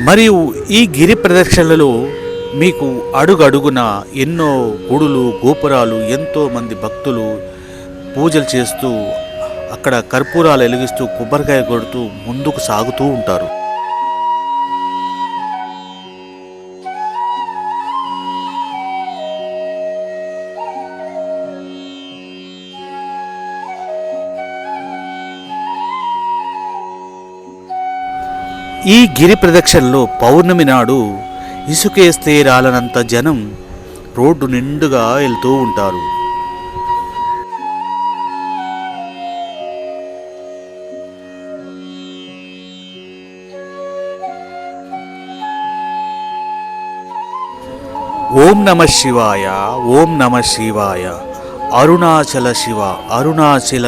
మరియు ఈ గిరి ప్రదక్షిణలలో మీకు అడుగడుగున ఎన్నో గుడులు గోపురాలు, ఎంతోమంది భక్తులు పూజలు చేస్తూ అక్కడ కర్పూరాలు వెలిగిస్తూ కొబ్బరికాయ కొడుతూ ముందుకు సాగుతూ ఉంటారు. ఈ గిరి ప్రదక్షిణలో పౌర్ణమి నాడు ఇసుకేస్తే రాలనంత జనం రోడ్డు నిండుగా వెళ్తూ ఉంటారు. ఓం నమః శివాయ, ఓం నమః శివాయ. అరుణాచల శివ, అరుణాచల